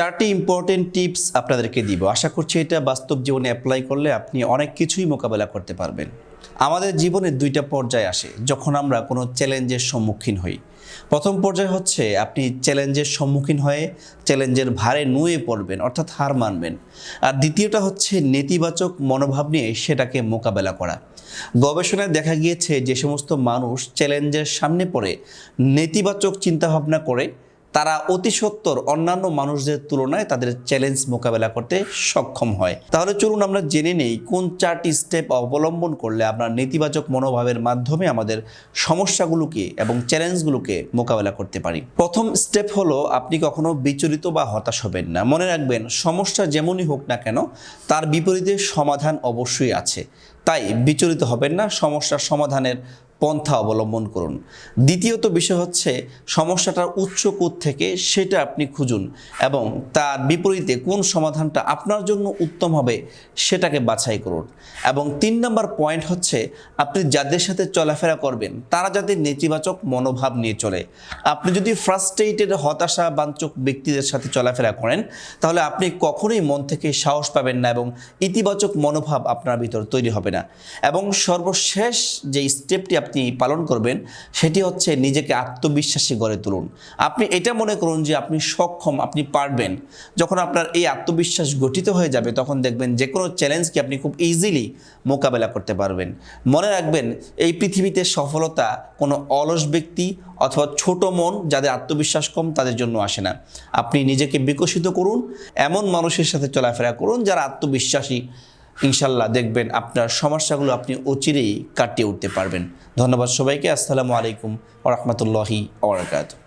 চারটি important tips আপনাদেরকে দিব। আশা করছি এটা বাস্তব জীবনে অ্যাপ্লাই করলে আপনি অনেক কিছুই মোকাবেলা করতে পারবেন। আমাদের জীবনে দুইটা পর্যায় আসে যখন আমরা কোনো চ্যালেঞ্জের সম্মুখীন হই। প্রথম পর্যায় হচ্ছে আপনি চ্যালেঞ্জের সম্মুখীন হয়ে চ্যালেঞ্জের ভারে নুয়ে পড়বেন, অর্থাৎ হার মানবেন। আর দ্বিতীয়টা হচ্ছে নেতিবাচক মনোভাব নিয়ে সেটাকে মোকাবেলা করা। গবেষণায় দেখা গিয়েছে যে সমস্ত মানুষ চ্যালেঞ্জের সামনে পড়ে নেতিবাচক চিন্তাভাবনা করে তারা অতি সত্বর অন্যান্য মানুষদের তুলনায় তাদের চ্যালেঞ্জ মোকাবেলা করতে সক্ষম হয়। তাহলে চলুন আমরা জেনে নেই কোন চারটি স্টেপ অবলম্বন করলে আমরা নেতিবাচক মনোভাবের মাধ্যমে আমাদের সমস্যাগুলোকে এবং চ্যালেঞ্জগুলোকে মোকাবেলা করতে পারি। প্রথম স্টেপ হলো আপনি কখনো বিচলিত বা হতাশ হবেন না। মনে রাখবেন, সমস্যা যেমনই হোক না কেন তার বিপরীতে সমাধান অবশ্যই আছে। তাই বিচলিত হবেন না, সমস্যার সমাধানের পন্থা অবলম্বন করুন। দ্বিতীয়ত বিষয় হচ্ছে সমস্যাটার উৎস থেকে সেটা আপনি খুঁজুন এবং তার বিপরীতে কোন সমাধানটা আপনার জন্য উত্তম হবে সেটাকে বাছাই করুন। এবং 3 নম্বর পয়েন্ট হচ্ছে আপনি যাদের সাথে চলাফেরা করবেন তারা যাতে নেতিবাচক মনোভাব নিয়ে চলে। আপনি যদি ফ্রাস্ট্রেটেড হতাশাবাঞ্চক ব্যক্তিদের সাথে চলাফেরা করেন তাহলে আপনি কখনোই মন থেকে সাহস পাবেন না এবং ইতিবাচক মনোভাব আপনার ভিতর তৈরি হবে না। এবং সর্বশেষ যে স্টেপটি আপনি পালন করবেন সেটি হচ্ছে নিজেকে আত্মবিশ্বাসী গড়ে তুলুন। আপনি এটা মনে করুন যে আপনি সক্ষম, আপনি পারবেন। যখন আপনার এই আত্মবিশ্বাস গঠিত হয়ে যাবে তখন দেখবেন যে কোনো চ্যালেঞ্জকে আপনি খুব ইজিলি মোকাবেলা করতে পারবেন। মনে রাখবেন, এই পৃথিবীতে সফলতা কোনো অলস ব্যক্তি অথবা ছোট মন যাদের আত্মবিশ্বাস কম তাদের জন্য আসে না। আপনি নিজেকে বিকশিত করুন, এমন মানুষের সাথে চলাফেরা করুন যারা আত্মবিশ্বাসী। ইনশাল্লাহ দেখবেন আপনার সমস্যাগুলো আপনি অচিরেই কাটিয়ে উঠতে পারবেন। ধন্যবাদ সবাইকে। আসসালামু আলাইকুম ওয়া রাহমাতুল্লাহি ওয়া বারাকাতুহু।